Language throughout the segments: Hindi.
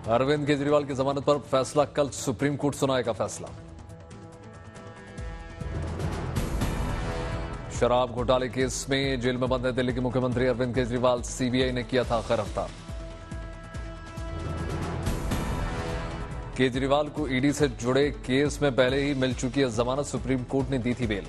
अरविंद केजरीवाल की जमानत पर फैसला कल सुप्रीम कोर्ट सुनाएगा फैसला। शराब घोटाले केस में जेल में बंद है दिल्ली के मुख्यमंत्री अरविंद केजरीवाल, सीबीआई ने किया था गिरफ्तार। केजरीवाल को ईडी से जुड़े केस में पहले ही मिल चुकी है जमानत, सुप्रीम कोर्ट ने दी थी बेल।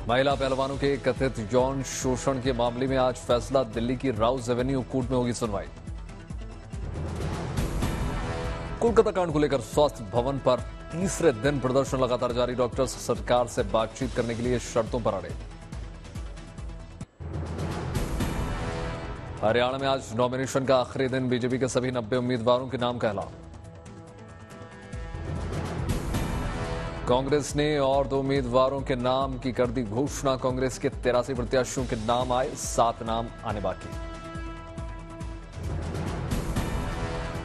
महिला पहलवानों के कथित यौन शोषण के मामले में आज फैसला, दिल्ली की राउज एवेन्यू कोर्ट में होगी सुनवाई। कोलकाता कांड को लेकर स्वास्थ्य भवन पर तीसरे दिन प्रदर्शन लगातार जारी, डॉक्टर्स सरकार से बातचीत करने के लिए शर्तों पर अड़े। हरियाणा में आज नॉमिनेशन का आखिरी दिन, बीजेपी के सभी 90 उम्मीदवारों के नाम का ऐलान। कांग्रेस ने और 2 उम्मीदवारों के नाम की कर दी घोषणा, कांग्रेस के 83 प्रत्याशियों के नाम आए, 7 नाम आने बाकी।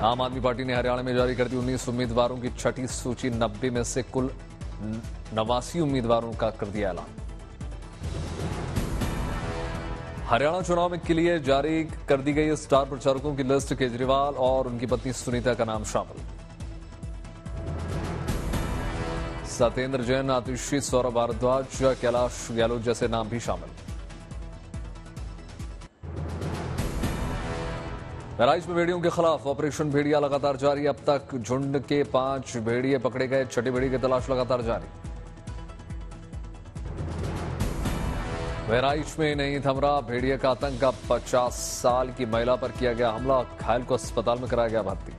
आम आदमी पार्टी ने हरियाणा में जारी कर दी 19 उम्मीदवारों की छठी सूची, 90 में से कुल 89 उम्मीदवारों का कर दिया ऐलान। हरियाणा चुनाव के लिए जारी कर दी गई स्टार प्रचारकों की लिस्ट, केजरीवाल और उनकी पत्नी सुनीता का नाम शामिल। सत्येंद्र जैन, आतिशी, सौरभ भारद्वाज, कैलाश गहलोत जैसे नाम भी शामिल। बहराइच में भेड़ियों के खिलाफ ऑपरेशन भेड़िया लगातार जारी, अब तक झुंड के 5 भेड़िए पकड़े गए, छठे भेड़िए की तलाश लगातार जारी। बहराइच में नहीं थम रहा भेड़िए का आतंक, 50 साल की महिला पर किया गया हमला, घायल को अस्पताल में कराया गया भर्ती।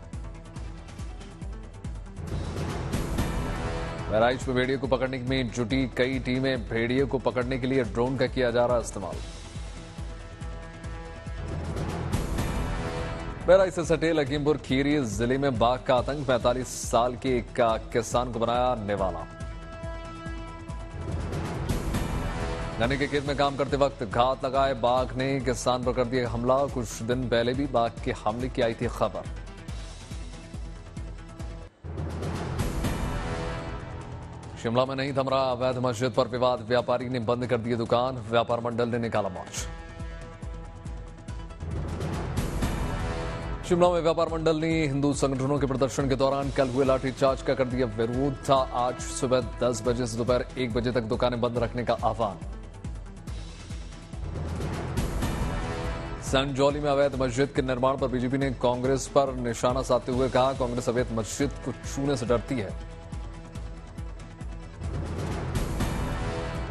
बहराइच में भेड़िए को पकड़ने में जुटी कई टीमें, भेड़िए को पकड़ने के लिए ड्रोन का किया जा रहा इस्तेमाल। बहराइच से सटे लखीमपुर खीरी जिले में बाघ का आतंक, 45 साल के एक किसान को बनाया निवाला। गन्ने के खेत में काम करते वक्त घात लगाए बाघ ने किसान पर कर दिया हमला, कुछ दिन पहले भी बाघ के हमले की आई थी खबर। शिमला में नहीं थम रहा अवैध मस्जिद पर विवाद, व्यापारी ने बंद कर दी दुकान, व्यापार मंडल ने निकाला मार्च। शिमला में व्यापार मंडल ने हिंदू संगठनों के प्रदर्शन के दौरान कल हुए लाठीचार्ज का कर दिया विरोध था। आज सुबह 10 बजे से दोपहर 1 बजे तक दुकानें बंद रखने का आह्वान। संजौली में अवैध मस्जिद के निर्माण पर बीजेपी ने कांग्रेस पर निशाना साधते हुए कहा, कांग्रेस अवैध मस्जिद को छूने से डरती है।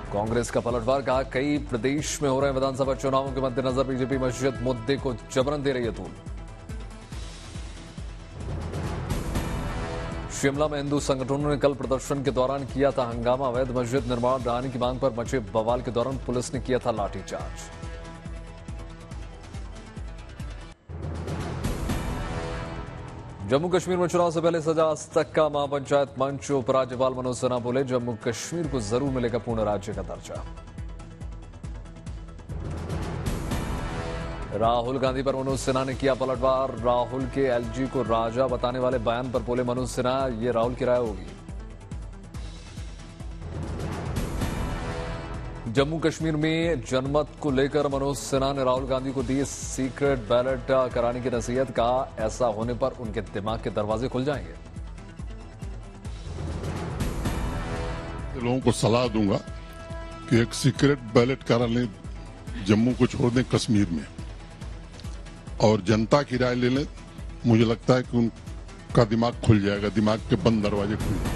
कांग्रेस का पलटवार, कहा कई प्रदेश में हो रहे विधानसभा चुनावों के मद्देनजर बीजेपी मस्जिद मुद्दे को जबरन दे रही है तूल। शिमला में हिंदू संगठनों ने कल प्रदर्शन के दौरान किया था हंगामा, अवैध मस्जिद निर्माण बढ़ाने की मांग पर मचे बवाल के दौरान पुलिस ने किया था लाठीचार्ज। जम्मू कश्मीर में चुनाव से पहले सजा आज तक का महापंचायत मंच, उपराज्यपाल मनोज सिन्हा बोले, जम्मू कश्मीर को जरूर मिलेगा पूर्ण राज्य का दर्जा। राहुल गांधी पर मनोज सिन्हा ने किया पलटवार, राहुल के एलजी को राजा बताने वाले बयान पर बोले मनोज सिन्हा, ये राहुल की राय होगी। जम्मू कश्मीर में जनमत को लेकर मनोज सिन्हा ने राहुल गांधी को दी सीक्रेट बैलेट कराने की नसीहत, कहा ऐसा होने पर उनके दिमाग के दरवाजे खुल जाएंगे। लोगों को सलाह दूंगा कि एक सीक्रेट बैलेट करा लें, जम्मू को छोड़ दें कश्मीर में, और जनता की राय ले लें। मुझे लगता है कि उनका दिमाग खुल जाएगा, दिमाग के बंद दरवाजे खुल जाएंगे।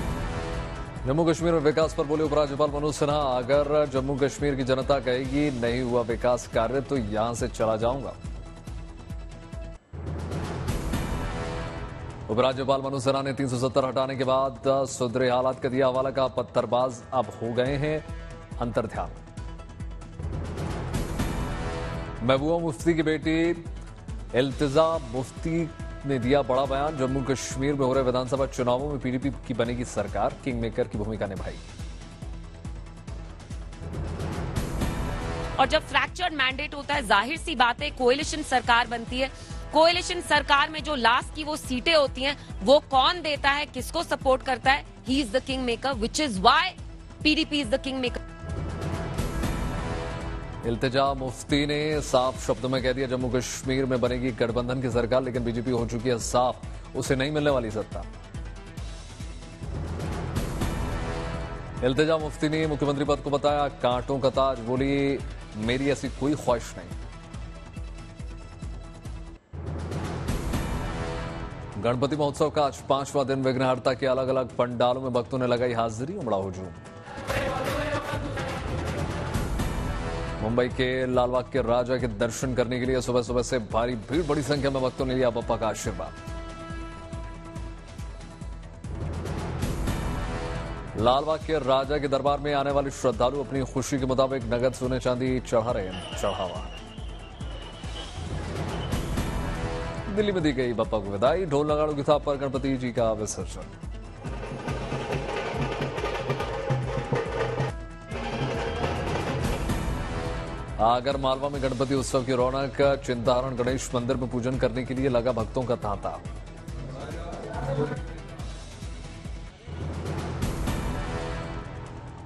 जम्मू कश्मीर में विकास पर बोले उपराज्यपाल मनोज सिन्हा, अगर जम्मू कश्मीर की जनता कहेगी नहीं हुआ विकास कार्य तो यहां से चला जाऊंगा। उपराज्यपाल मनोज सिन्हा ने 370 हटाने के बाद सुधरे हालात का दिया हवाला, का पत्थरबाज अब हो गए हैं अंतर्ध्यान। महबूबा मुफ्ती की बेटी इल्तिजा मुफ्ती ने दिया बड़ा बयान, जम्मू कश्मीर में हो रहे विधानसभा चुनावों में पीडीपी की बनेगी सरकार, किंग मेकर की भूमिका निभाई। और जब फ्रैक्चर्ड मैंडेट होता है, जाहिर सी बात है कोएलिशन सरकार बनती है। कोएलिशन सरकार में जो लास्ट की वो सीटें होती हैं, वो कौन देता है, किसको सपोर्ट करता है, he is the kingmaker, which is why PDP is the kingmaker. Iltija Mufti ने साफ शब्दों में कह दिया जम्मू कश्मीर में बनेगी गठबंधन की सरकार, लेकिन बीजेपी हो चुकी है साफ, उसे नहीं मिलने वाली सत्ता। इल्तिजा मुफ्ती ने मुख्यमंत्री पद को बताया कांटों का ताज, बोली मेरी ऐसी कोई ख्वाहिश नहीं। गणपति महोत्सव का आज 5वां दिन, विघ्नहर्ता के अलग अलग पंडालों में भक्तों ने लगाई हाजिरी, उमड़ा हुजूम। मुंबई के लालबाग के राजा के दर्शन करने के लिए सुबह सुबह से भारी भीड़, बड़ी संख्या में भक्तों ने लिया बप्पा का आशीर्वाद। लालबाग के राजा के दरबार में आने वाले श्रद्धालु अपनी खुशी के मुताबिक नगद सोने चांदी चढ़ा रहे हैं चढ़ावा। दिल्ली में दी गई बप्पा को विदाई, ढोल नगाड़ों की थाप पर गणपति जी का विसर्जन। आगर मालवा में गणपति उत्सव की रौनक, चिंताहरण गणेश मंदिर में पूजन करने के लिए लगा भक्तों का तांता।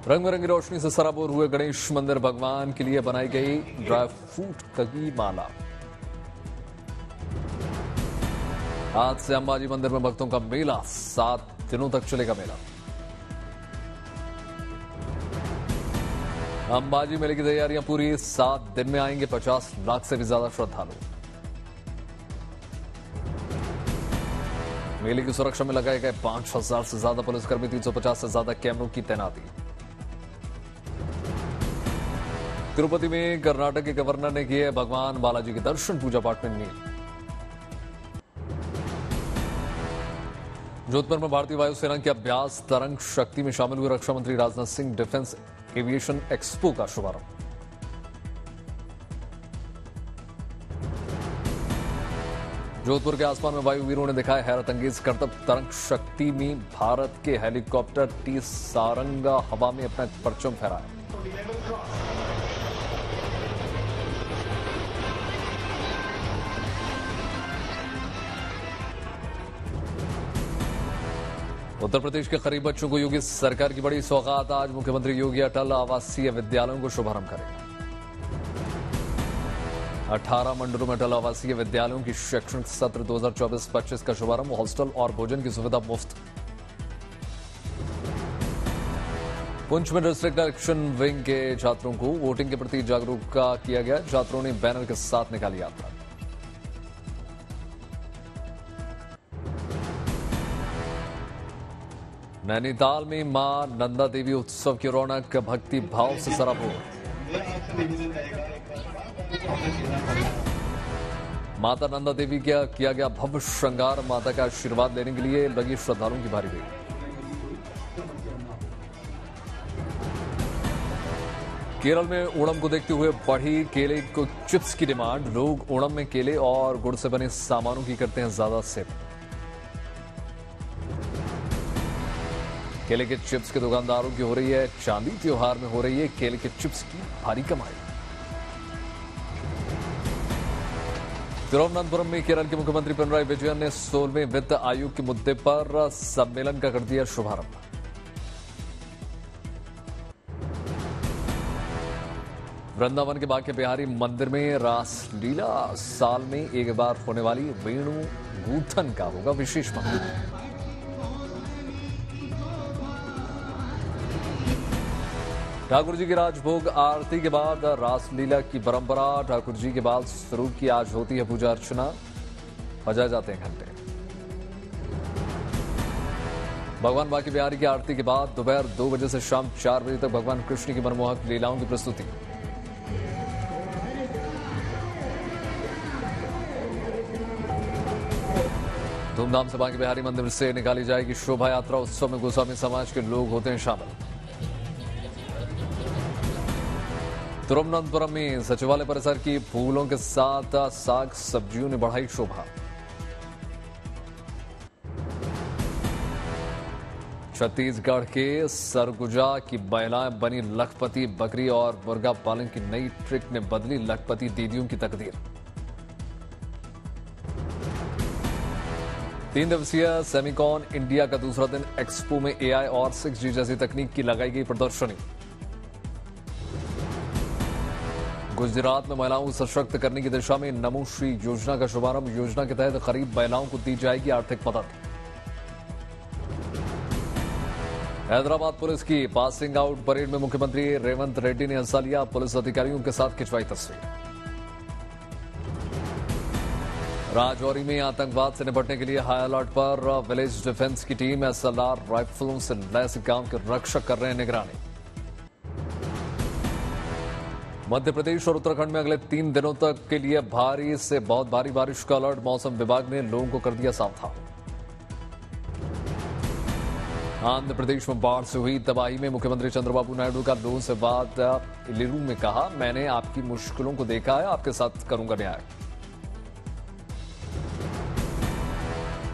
रंग बिरंगी रोशनी से सराबोर हुए गणेश मंदिर, भगवान के लिए बनाई गई ड्राई फ्रूट की माला। आज से अंबाजी मंदिर में भक्तों का मेला, 7 दिनों तक चलेगा मेला। अंबाजी मेले की तैयारियां पूरी, 7 दिन में आएंगे 50 लाख से भी ज्यादा श्रद्धालु। मेले की सुरक्षा में लगाए गए 5000 से ज्यादा पुलिसकर्मी, 350 से ज्यादा कैमरों की तैनाती। तिरुपति में कर्नाटक के गवर्नर ने किए भगवान बालाजी के दर्शन, पूजा पाठ में नील। जोधपुर में भारतीय वायुसेना की अभ्यास तरंग शक्ति में शामिल हुए रक्षा मंत्री Rajnath Singh, defence aviation expo का शुभारंभ। जोधपुर के आसमान में वायुवीरों ने दिखाया हैरत अंगेज करतब, तरंग शक्ति में भारत के हेलीकॉप्टर टी सारंगा हवा में अपना परचम फहराया। उत्तर प्रदेश के गरीब बच्चों को योगी सरकार की बड़ी सौगात, आज मुख्यमंत्री योगी अटल आवासीय विद्यालयों को शुभारंभ करेंगे। 18 मंडलों में अटल आवासीय विद्यालयों की शैक्षणिक सत्र 2024-25 का शुभारंभ, हॉस्टल और भोजन की सुविधा मुफ्त। पुंछ में डिस्ट्रिक्ट इलेक्शन विंग के छात्रों को वोटिंग के प्रति जागरूक किया गया, छात्रों ने बैनर के साथ निकाली यात्रा। नैनीताल में मां नंदा देवी उत्सव की रौनक, भक्ति भाव से सराबोर। माता नंदा देवी का किया गया भव्य श्रृंगार, माता का आशीर्वाद लेने के लिए लगी श्रद्धालुओं की भारी भीड़। केरल में ओणम को देखते हुए बढ़ी केले को चिप्स की डिमांड, लोग ओणम में केले और गुड़ से बने सामानों की करते हैं ज्यादा सेवन। केले के चिप्स के दुकानदारों की हो रही है चांदी, त्योहार में हो रही है केले के चिप्स की भारी कमाई। तिरुवनंतपुरम में केरल के मुख्यमंत्री पिनराई विजयन ने 16वें वित्त आयोग के मुद्दे पर सम्मेलन का कर दिया शुभारंभ। वृंदावन के बांके बिहारी मंदिर में रासलीला, साल में एक बार होने वाली वेणु गूंथन का होगा विशेष महत्व। ठाकुर जी की राजभोग आरती के बाद रासलीला की परंपरा, ठाकुर जी के बाद शुरू की आज होती है पूजा अर्चना, बजाए जाते हैं घंटे। भगवान बांके बिहारी की आरती के बाद दोपहर 2 बजे से शाम 4 बजे तक भगवान कृष्ण की मनमोहक लीलाओं की प्रस्तुति। धूमधाम से बांके बिहारी मंदिर से निकाली जाएगी शोभा यात्रा, उत्सव में गोस्वामी समाज के लोग होते हैं शामिल। तिरुवनंतपुरम में सचिवालय परिसर की फूलों के साथ साग सब्जियों ने बढ़ाई शोभा। छत्तीसगढ़ के सरगुजा की महिलाएं बनी लखपति, बकरी और मुर्गा पालन की नई ट्रिक ने बदली लखपति दीदियों की तकदीर। 3 दिवसीय सेमिकॉन इंडिया का दूसरा दिन, एक्सपो में एआई और 6G जैसी तकनीक की लगाई गई प्रदर्शनी। गुजरात में महिलाओं को सशक्त करने की दिशा में नमोश्री योजना का शुभारंभ। योजना के तहत गरीब महिलाओं को दी जाएगी आर्थिक मदद। हैदराबाद पुलिस की पासिंग आउट परेड में मुख्यमंत्री रेवंत रेड्डी ने हिस्सा लिया। पुलिस अधिकारियों के साथ खिंचवाई तस्वीर। राजौरी में आतंकवाद से निपटने के लिए हाई अलर्ट पर विलेज डिफेंस की टीम। एसएलआर राइफलों से लैस गांव के रक्षक कर रहे हैं निगरानी। मध्य प्रदेश और उत्तराखंड में अगले 3 दिनों तक के लिए भारी से बहुत भारी बारिश का अलर्ट। मौसम विभाग ने लोगों को कर दिया सावधान। आंध्र प्रदेश में बाढ़ से हुई तबाही में मुख्यमंत्री चंद्रबाबू नायडू का लोगों से बात इल्लूरू में कहा, मैंने आपकी मुश्किलों को देखा है, आपके साथ करूंगा न्याय।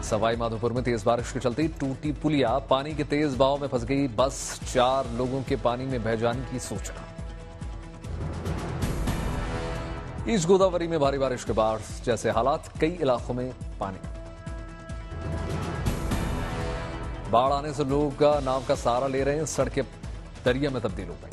सवाई माधोपुर में तेज बारिश के चलते टूटी पुलिया। पानी के तेज बहाव में फंस गई बस। 4 लोगों के पानी में बह जाने की सूचना। ईस्ट गोदावरी में भारी बारिश के बाद जैसे हालात, कई इलाकों में पानी। बाढ़ आने से लोग नाव का सहारा ले रहे हैं। सड़कें दरिया में तब्दील हो गई।